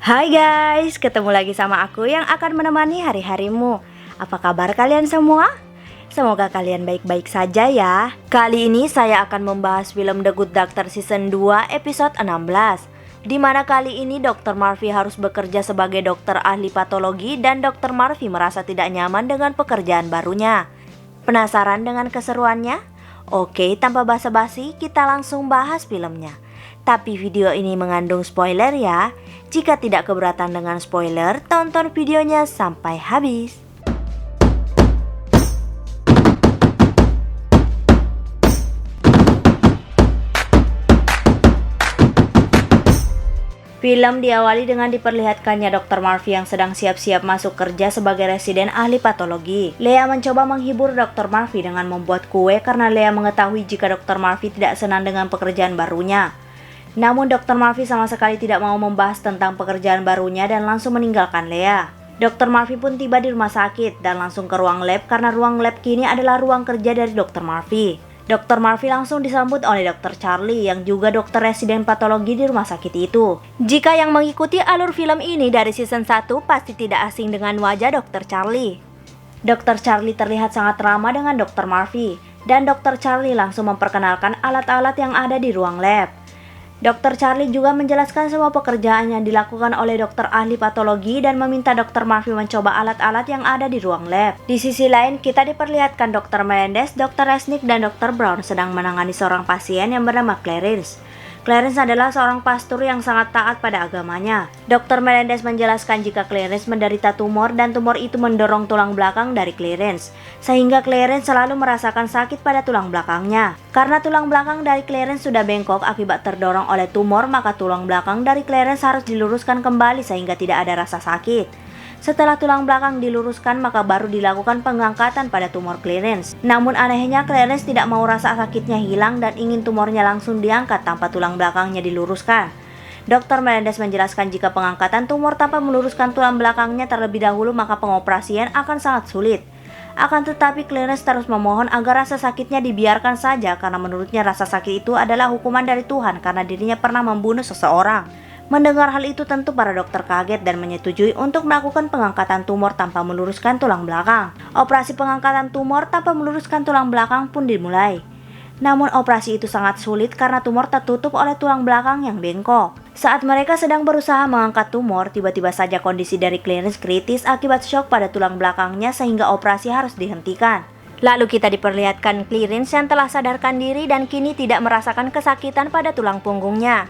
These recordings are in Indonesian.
Hai guys, ketemu lagi sama aku yang akan menemani hari-harimu. Apa kabar kalian semua? Semoga kalian baik-baik saja ya. Kali ini saya akan membahas film The Good Doctor Season 2 episode 16, di mana kali ini Dr. Murphy harus bekerja sebagai dokter ahli patologi dan Dr. Murphy merasa tidak nyaman dengan pekerjaan barunya. Penasaran dengan keseruannya? Oke, tanpa basa-basi kita langsung bahas filmnya. Tapi video ini mengandung spoiler ya. Jika tidak keberatan dengan spoiler, tonton videonya sampai habis. Film diawali dengan diperlihatkannya Dr. Murphy yang sedang siap-siap masuk kerja sebagai residen ahli patologi. Lea mencoba menghibur Dr. Murphy dengan membuat kue karena Lea mengetahui jika Dr. Murphy tidak senang dengan pekerjaan barunya. Namun Dr. Murphy sama sekali tidak mau membahas tentang pekerjaan barunya dan langsung meninggalkan Lea. Dr. Murphy pun tiba di rumah sakit dan langsung ke ruang lab karena ruang lab kini adalah ruang kerja dari Dr. Murphy. Dr. Murphy langsung disambut oleh Dr. Charlie yang juga dokter residen patologi di rumah sakit itu. Jika yang mengikuti alur film ini dari season 1 pasti tidak asing dengan wajah Dr. Charlie. Dr. Charlie terlihat sangat ramah dengan Dr. Murphy dan Dr. Charlie langsung memperkenalkan alat-alat yang ada di ruang lab. Dr. Charlie juga menjelaskan semua pekerjaan yang dilakukan oleh dokter ahli patologi dan meminta Dr. Murphy mencoba alat-alat yang ada di ruang lab. Di sisi lain, kita diperlihatkan Dr. Melendez, Dr. Resnick, dan Dr. Brown sedang menangani seorang pasien yang bernama Clarence. Clarence adalah seorang pastor yang sangat taat pada agamanya. Dr. Melendez menjelaskan jika Clarence menderita tumor dan tumor itu mendorong tulang belakang dari Clarence, sehingga Clarence selalu merasakan sakit pada tulang belakangnya. Karena tulang belakang dari Clarence sudah bengkok akibat terdorong oleh tumor, maka tulang belakang dari Clarence harus diluruskan kembali sehingga tidak ada rasa sakit. Setelah tulang belakang diluruskan, maka baru dilakukan pengangkatan pada tumor Clarence. Namun anehnya Clarence tidak mau rasa sakitnya hilang dan ingin tumornya langsung diangkat tanpa tulang belakangnya diluruskan. Dr. Melendez menjelaskan jika pengangkatan tumor tanpa meluruskan tulang belakangnya terlebih dahulu, maka pengoperasian akan sangat sulit. Akan tetapi Clarence terus memohon agar rasa sakitnya dibiarkan saja karena menurutnya rasa sakit itu adalah hukuman dari Tuhan karena dirinya pernah membunuh seseorang. Mendengar hal itu tentu para dokter kaget dan menyetujui untuk melakukan pengangkatan tumor tanpa meluruskan tulang belakang. Operasi pengangkatan tumor tanpa meluruskan tulang belakang pun dimulai. Namun operasi itu sangat sulit karena tumor tertutup oleh tulang belakang yang bengkok. Saat mereka sedang berusaha mengangkat tumor, tiba-tiba saja kondisi dari Clarence kritis akibat shock pada tulang belakangnya sehingga operasi harus dihentikan. Lalu kita diperlihatkan Clarence yang telah sadarkan diri dan kini tidak merasakan kesakitan pada tulang punggungnya.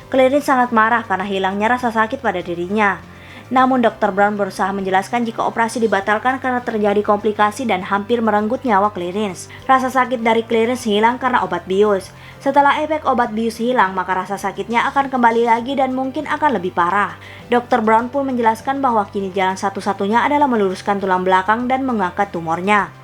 Clarence sangat marah karena hilangnya rasa sakit pada dirinya. Namun Dr. Brown berusaha menjelaskan jika operasi dibatalkan karena terjadi komplikasi dan hampir merenggut nyawa Clarence. Rasa sakit dari Clarence hilang karena obat bius. Setelah efek obat bius hilang, maka rasa sakitnya akan kembali lagi dan mungkin akan lebih parah. Dr. Brown pun menjelaskan bahwa kini jalan satu-satunya adalah meluruskan tulang belakang dan mengangkat tumornya.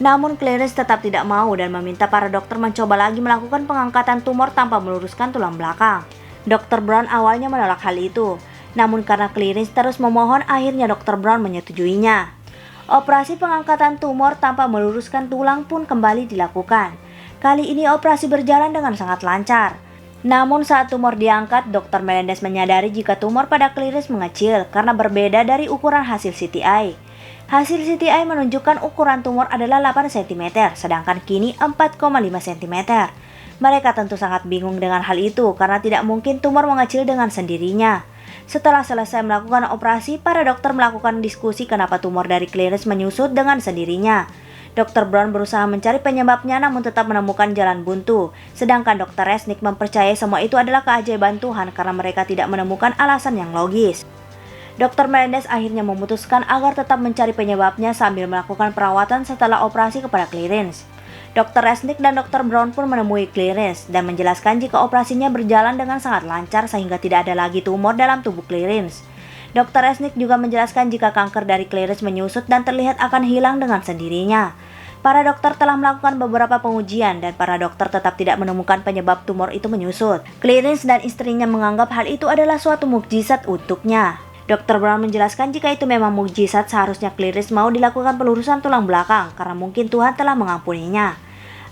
Namun Clarence tetap tidak mau dan meminta para dokter mencoba lagi melakukan pengangkatan tumor tanpa meluruskan tulang belakang. Dr. Brown awalnya menolak hal itu, namun karena Clarence terus memohon, akhirnya Dr. Brown menyetujuinya. Operasi pengangkatan tumor tanpa meluruskan tulang pun kembali dilakukan. Kali ini operasi berjalan dengan sangat lancar. Namun saat tumor diangkat, Dr. Melendez menyadari jika tumor pada Clarence mengecil karena berbeda dari ukuran hasil CTI. Hasil CTI menunjukkan ukuran tumor adalah 8 cm, sedangkan kini 4,5 cm. Mereka tentu sangat bingung dengan hal itu karena tidak mungkin tumor mengecil dengan sendirinya. Setelah selesai melakukan operasi, para dokter melakukan diskusi kenapa tumor dari Clarence menyusut dengan sendirinya. Dr. Brown berusaha mencari penyebabnya namun tetap menemukan jalan buntu. Sedangkan Dr. Resnick mempercayai semua itu adalah keajaiban Tuhan karena mereka tidak menemukan alasan yang logis. Dr. Melendez akhirnya memutuskan agar tetap mencari penyebabnya sambil melakukan perawatan setelah operasi kepada Clarence. Dr. Resnick dan Dr. Brown pun menemui Clarence dan menjelaskan jika operasinya berjalan dengan sangat lancar sehingga tidak ada lagi tumor dalam tubuh Clarence. Dr. Resnick juga menjelaskan jika kanker dari Clarence menyusut dan terlihat akan hilang dengan sendirinya. Para dokter telah melakukan beberapa pengujian dan para dokter tetap tidak menemukan penyebab tumor itu menyusut. Clarence dan istrinya menganggap hal itu adalah suatu mukjizat untuknya. Dr. Brown menjelaskan jika itu memang mukjizat, seharusnya Clarence mau dilakukan pelurusan tulang belakang karena mungkin Tuhan telah mengampuninya.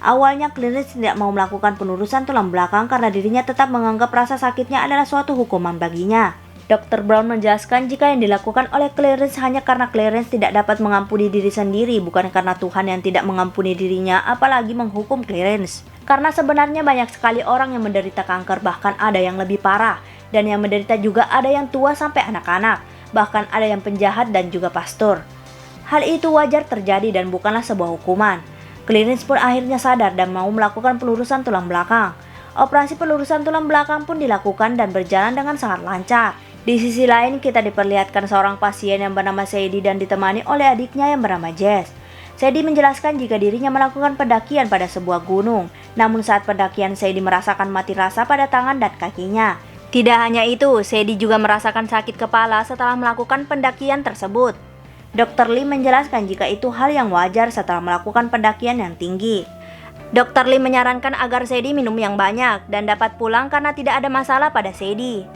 Awalnya Clarence tidak mau melakukan pelurusan tulang belakang karena dirinya tetap menganggap rasa sakitnya adalah suatu hukuman baginya. Dr. Brown menjelaskan jika yang dilakukan oleh Clarence hanya karena Clarence tidak dapat mengampuni diri sendiri, bukan karena Tuhan yang tidak mengampuni dirinya, apalagi menghukum Clarence. Karena sebenarnya banyak sekali orang yang menderita kanker, bahkan ada yang lebih parah, dan yang menderita juga ada yang tua sampai anak-anak, bahkan ada yang penjahat dan juga pastor. Hal itu wajar terjadi dan bukanlah sebuah hukuman. Clarence pun akhirnya sadar dan mau melakukan pelurusan tulang belakang. Operasi pelurusan tulang belakang pun dilakukan dan berjalan dengan sangat lancar. Di sisi lain, kita diperlihatkan seorang pasien yang bernama Sadie dan ditemani oleh adiknya yang bernama Jess. Sadie menjelaskan jika dirinya melakukan pendakian pada sebuah gunung. Namun saat pendakian, Sadie merasakan mati rasa pada tangan dan kakinya. Tidak hanya itu, Sadie juga merasakan sakit kepala setelah melakukan pendakian tersebut. Dr. Lim menjelaskan jika itu hal yang wajar setelah melakukan pendakian yang tinggi. Dr. Lim menyarankan agar Sadie minum yang banyak dan dapat pulang karena tidak ada masalah pada Sadie.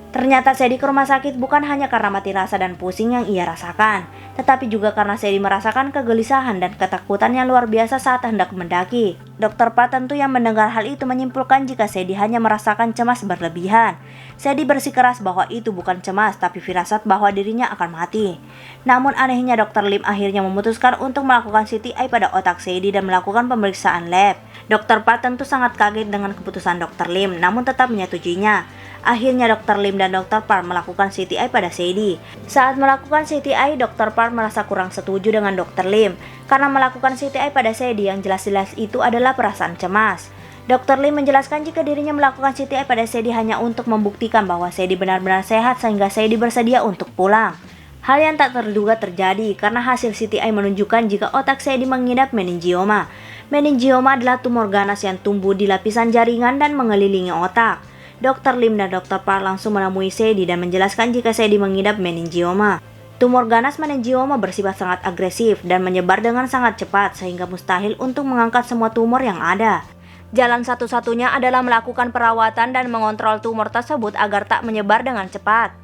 Ternyata Sadie ke rumah sakit bukan hanya karena mati rasa dan pusing yang ia rasakan, tetapi juga karena Sadie merasakan kegelisahan dan ketakutan yang luar biasa saat hendak mendaki. Dr. Park tentu yang mendengar hal itu menyimpulkan jika Sadie hanya merasakan cemas berlebihan. Sadie bersikeras bahwa itu bukan cemas, tapi firasat bahwa dirinya akan mati. Namun anehnya Dr. Lim akhirnya memutuskan untuk melakukan CTI pada otak Sadie dan melakukan pemeriksaan lab. Dr. Park tentu sangat kaget dengan keputusan Dr. Lim, namun tetap menyetujuinya. Akhirnya Dr. Lim dan Dr. Park melakukan CTI pada Sadie. Saat melakukan CTI, Dr. Park merasa kurang setuju dengan Dr. Lim karena melakukan CTI pada Sadie yang jelas-jelas itu adalah perasaan cemas. Dr. Lim menjelaskan jika dirinya melakukan CTI pada Sadie hanya untuk membuktikan bahwa Sadie benar-benar sehat sehingga Sadie bersedia untuk pulang. Hal yang tak terduga terjadi karena hasil CTI menunjukkan jika otak Sadie mengidap meningioma. Meningioma adalah tumor ganas yang tumbuh di lapisan jaringan dan mengelilingi otak. Dr. Lim dan Dr. Park langsung menemui Sadie dan menjelaskan jika Sadie mengidap meningioma. Tumor ganas meningioma bersifat sangat agresif dan menyebar dengan sangat cepat sehingga mustahil untuk mengangkat semua tumor yang ada. Jalan satu-satunya adalah melakukan perawatan dan mengontrol tumor tersebut agar tak menyebar dengan cepat.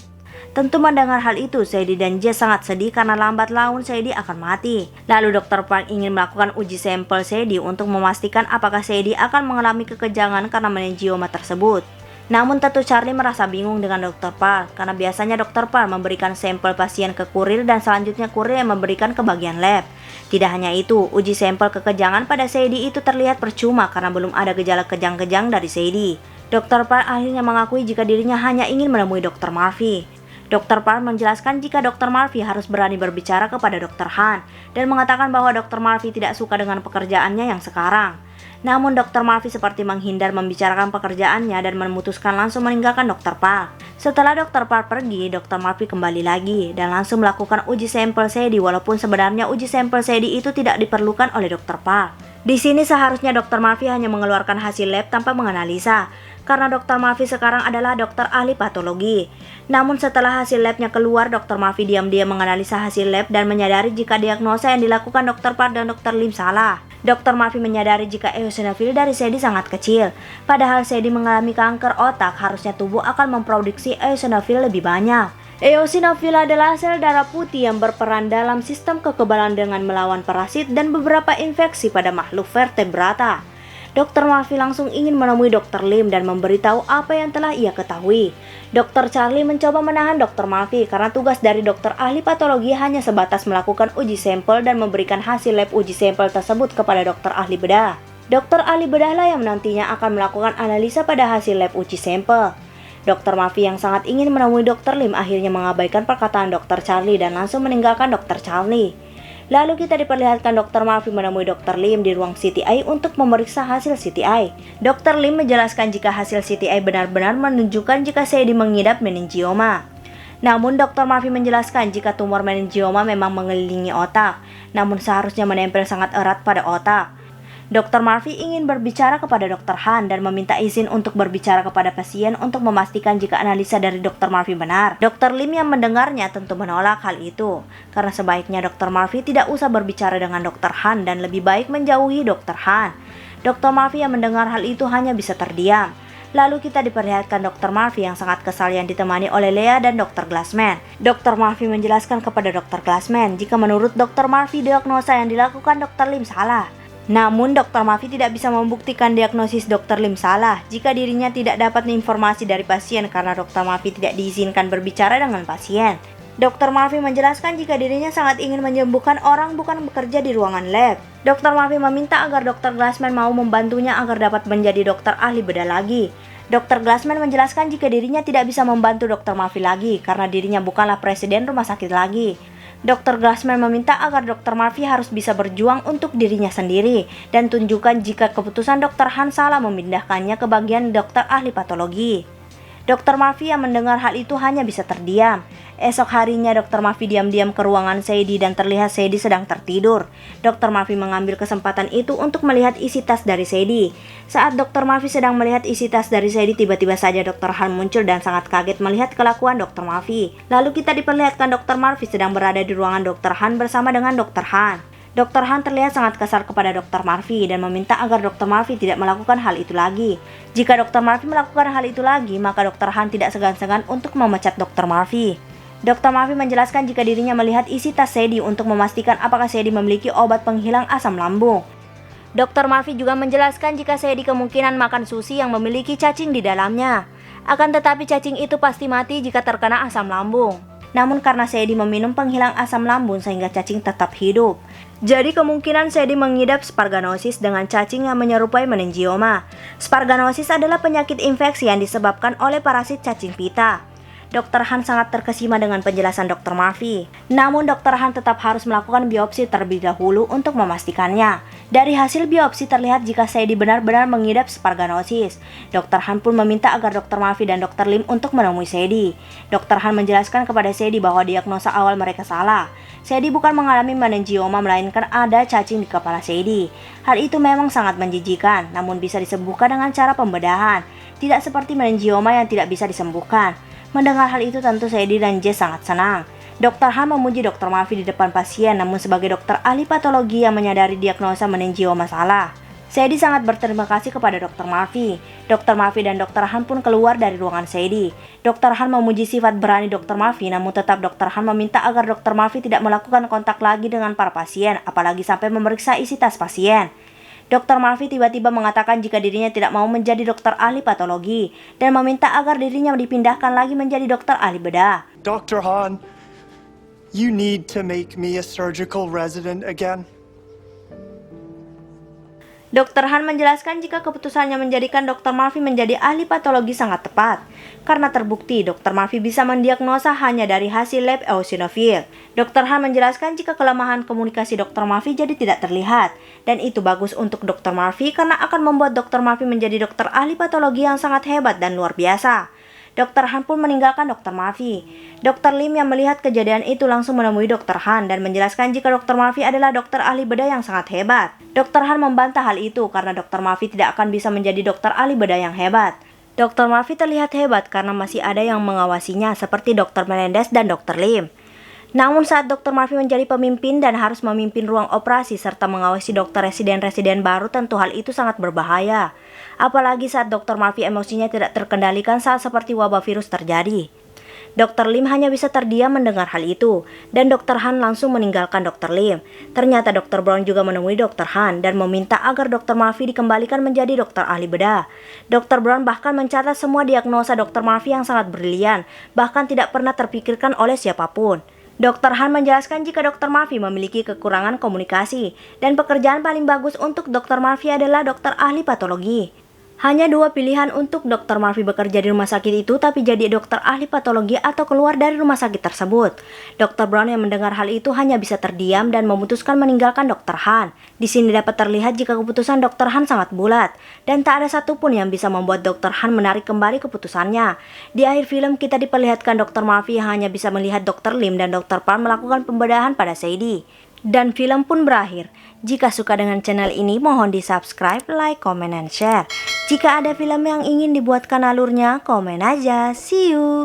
Tentu mendengar hal itu, Sadie dan Jess sangat sedih karena lambat laun Sadie akan mati. Lalu Dr. Park ingin melakukan uji sampel Sadie untuk memastikan apakah Sadie akan mengalami kekejangan karena meningioma tersebut. Namun tentu Charlie merasa bingung dengan Dr. Park karena biasanya Dr. Park memberikan sampel pasien ke kurir dan selanjutnya kurir yang memberikan ke bagian lab. Tidak hanya itu, uji sampel kekejangan pada Sadie itu terlihat percuma karena belum ada gejala kejang-kejang dari Sadie. Dr. Park akhirnya mengakui jika dirinya hanya ingin menemui Dr. Murphy. Dr. Park menjelaskan jika Dr. Murphy harus berani berbicara kepada Dr. Han dan mengatakan bahwa Dr. Murphy tidak suka dengan pekerjaannya yang sekarang. Namun Dr. Murphy seperti menghindar membicarakan pekerjaannya dan memutuskan langsung meninggalkan Dr. Park. Setelah Dr. Park pergi, Dr. Murphy kembali lagi dan langsung melakukan uji sampel Sadie walaupun sebenarnya uji sampel Sadie itu tidak diperlukan oleh Dr. Park. Di sini seharusnya Dr. Murphy hanya mengeluarkan hasil lab tanpa menganalisa, karena Dr. Murphy sekarang adalah dokter ahli patologi. Namun setelah hasil labnya keluar, Dr. Murphy diam-diam menganalisa hasil lab dan menyadari jika diagnosa yang dilakukan Dr. Park dan Dr. Lim salah. Dr. Murphy menyadari jika eosinofil dari Sadie sangat kecil. Padahal Sadie mengalami kanker otak, harusnya tubuh akan memproduksi eosinofil lebih banyak. Eosinofil adalah sel darah putih yang berperan dalam sistem kekebalan dengan melawan parasit dan beberapa infeksi pada makhluk vertebrata. Dr. Murphy langsung ingin menemui Dr. Lim dan memberitahu apa yang telah ia ketahui. Dr. Charlie mencoba menahan Dr. Murphy karena tugas dari dokter ahli patologi hanya sebatas melakukan uji sampel dan memberikan hasil lab uji sampel tersebut kepada dokter ahli bedah. Dokter ahli bedah lah yang nantinya akan melakukan analisa pada hasil lab uji sampel. Dr. Murphy yang sangat ingin menemui Dr. Lim akhirnya mengabaikan perkataan Dr. Charlie dan langsung meninggalkan Dr. Charlie. Lalu kita diperlihatkan Dr. Murphy menemui Dr. Lim di ruang CTI untuk memeriksa hasil CTI. Dr. Lim menjelaskan jika hasil CTI benar-benar menunjukkan jika Sadie mengidap meningioma. Namun Dr. Murphy menjelaskan jika tumor meningioma memang mengelilingi otak, namun seharusnya menempel sangat erat pada otak. Dr. Murphy ingin berbicara kepada Dr. Han dan meminta izin untuk berbicara kepada pasien untuk memastikan jika analisa dari Dr. Murphy benar. Dr. Lim yang mendengarnya tentu menolak hal itu, karena sebaiknya Dr. Murphy tidak usah berbicara dengan Dr. Han dan lebih baik menjauhi Dr. Han. Dr. Murphy yang mendengar hal itu hanya bisa terdiam. Lalu kita diperlihatkan Dr. Murphy yang sangat kesal yang ditemani oleh Lea dan Dr. Glassman. Dr. Murphy menjelaskan kepada Dr. Glassman jika menurut Dr. Murphy diagnosa yang dilakukan Dr. Lim salah. Namun, Dr. Marfi tidak bisa membuktikan diagnosis Dr. Lim salah jika dirinya tidak dapat informasi dari pasien karena Dr. Marfi tidak diizinkan berbicara dengan pasien. Dr. Marfi menjelaskan jika dirinya sangat ingin menyembuhkan orang, bukan bekerja di ruangan lab. Dr. Marfi meminta agar Dr. Glassman mau membantunya agar dapat menjadi dokter ahli bedah lagi. Dr. Glassman menjelaskan jika dirinya tidak bisa membantu Dr. Marfi lagi karena dirinya bukanlah presiden rumah sakit lagi. Dr. Glassman meminta agar Dr. Marfi harus bisa berjuang untuk dirinya sendiri dan tunjukkan jika keputusan Dr. Han salah memindahkannya ke bagian dokter ahli patologi. Dr. Marfi yang mendengar hal itu hanya bisa terdiam. Esok harinya Dr. Marfi diam-diam ke ruangan Sadie dan terlihat Sadie sedang tertidur. Dr. Marfi mengambil kesempatan itu untuk melihat isi tas dari Sadie. Saat Dr. Marfi sedang melihat isi tas dari Sadie, tiba-tiba saja Dr. Han muncul dan sangat kaget melihat kelakuan Dr. Marfi. Lalu kita diperlihatkan Dr. Marfi sedang berada di ruangan Dr. Han bersama dengan Dr. Han. Dr. Han terlihat sangat kasar kepada Dr. Marfi dan meminta agar Dr. Marfi tidak melakukan hal itu lagi. Jika Dr. Marfi melakukan hal itu lagi, maka Dr. Han tidak segan-segan untuk memecat Dr. Marfi. Dr. Marfi menjelaskan jika dirinya melihat isi tas Sadie untuk memastikan apakah Sadie memiliki obat penghilang asam lambung. Dr. Marfi juga menjelaskan jika Sadie kemungkinan makan sushi yang memiliki cacing di dalamnya. Akan tetapi cacing itu pasti mati jika terkena asam lambung. Namun karena Sadie meminum penghilang asam lambung sehingga cacing tetap hidup. Jadi kemungkinan Sadie mengidap sparganosis dengan cacing yang menyerupai meningioma. Sparganosis adalah penyakit infeksi yang disebabkan oleh parasit cacing pita. Dr. Han sangat terkesima dengan penjelasan Dr. Marfi. Namun Dr. Han tetap harus melakukan biopsi terlebih dahulu untuk memastikannya. Dari hasil biopsi terlihat jika Sadie benar-benar mengidap sparganosis. Dr. Han pun meminta agar Dr. Marfi dan Dr. Lim untuk menemui Sadie. Dr. Han menjelaskan kepada Sadie bahwa diagnosa awal mereka salah. Sadie bukan mengalami meningioma melainkan ada cacing di kepala Sadie. Hal itu memang sangat menjijikan, namun bisa disembuhkan dengan cara pembedahan. Tidak seperti meningioma yang tidak bisa disembuhkan. Mendengar hal itu tentu Sadie dan Jess sangat senang. Dr. Han memuji Dr. Marfi di depan pasien, namun sebagai dokter ahli patologi yang menyadari diagnosa meningioma salah. Sadie sangat berterima kasih kepada Dr. Marfi. Dr. Marfi dan Dr. Han pun keluar dari ruangan Sadie. Dr. Han memuji sifat berani Dr. Marfi, namun tetap Dr. Han meminta agar Dr. Marfi tidak melakukan kontak lagi dengan para pasien, apalagi sampai memeriksa isi tas pasien. Dr. Marfi tiba-tiba mengatakan jika dirinya tidak mau menjadi dokter ahli patologi dan meminta agar dirinya dipindahkan lagi menjadi dokter ahli bedah. Dr. Han, you need to make me a surgical resident again. Dr. Han menjelaskan jika keputusannya menjadikan Dr. Marfi menjadi ahli patologi sangat tepat. Karena terbukti Dr. Marfi bisa mendiagnosa hanya dari hasil lab eosinophil. Dr. Han menjelaskan jika kelemahan komunikasi Dr. Marfi jadi tidak terlihat. Dan itu bagus untuk Dr. Marfi karena akan membuat Dr. Marfi menjadi dokter ahli patologi yang sangat hebat dan luar biasa. Dr. Han pun meninggalkan Dr. Marfi. Dr. Lim yang melihat kejadian itu langsung menemui Dr. Han dan menjelaskan jika Dr. Marfi adalah dokter ahli bedah yang sangat hebat. Dr. Han membantah hal itu karena Dr. Marfi tidak akan bisa menjadi dokter ahli bedah yang hebat. Dr. Marfi terlihat hebat karena masih ada yang mengawasinya seperti Dr. Melendez dan Dr. Lim. Namun saat Dr. Marfi menjadi pemimpin dan harus memimpin ruang operasi serta mengawasi dokter residen-residen baru, tentu hal itu sangat berbahaya. Apalagi saat Dr. Marfi emosinya tidak terkendalikan saat seperti wabah virus terjadi. Dr. Lim hanya bisa terdiam mendengar hal itu, dan Dr. Han langsung meninggalkan Dr. Lim. Ternyata Dr. Brown juga menemui Dr. Han dan meminta agar Dr. Marfi dikembalikan menjadi dokter ahli bedah. Dr. Brown bahkan mencatat semua diagnosa Dr. Marfi yang sangat brilian, bahkan tidak pernah terpikirkan oleh siapapun. Dr. Han menjelaskan jika Dr. Marfi memiliki kekurangan komunikasi dan pekerjaan paling bagus untuk Dr. Marfi adalah dokter ahli patologi. Hanya dua pilihan untuk Dr. Marfi bekerja di rumah sakit itu, tapi jadi dokter ahli patologi atau keluar dari rumah sakit tersebut. Dr. Brown yang mendengar hal itu hanya bisa terdiam dan memutuskan meninggalkan Dr. Han. Di sini dapat terlihat jika keputusan Dr. Han sangat bulat dan tak ada satupun yang bisa membuat Dr. Han menarik kembali keputusannya. Di akhir film kita diperlihatkan Dr. Marfi yang hanya bisa melihat Dr. Lim dan Dr. Pan melakukan pembedahan pada Sadie. Dan film pun berakhir. Jika suka dengan channel ini, mohon di subscribe, like, comment, and share. Jika ada film yang ingin dibuatkan alurnya, komen aja. See you!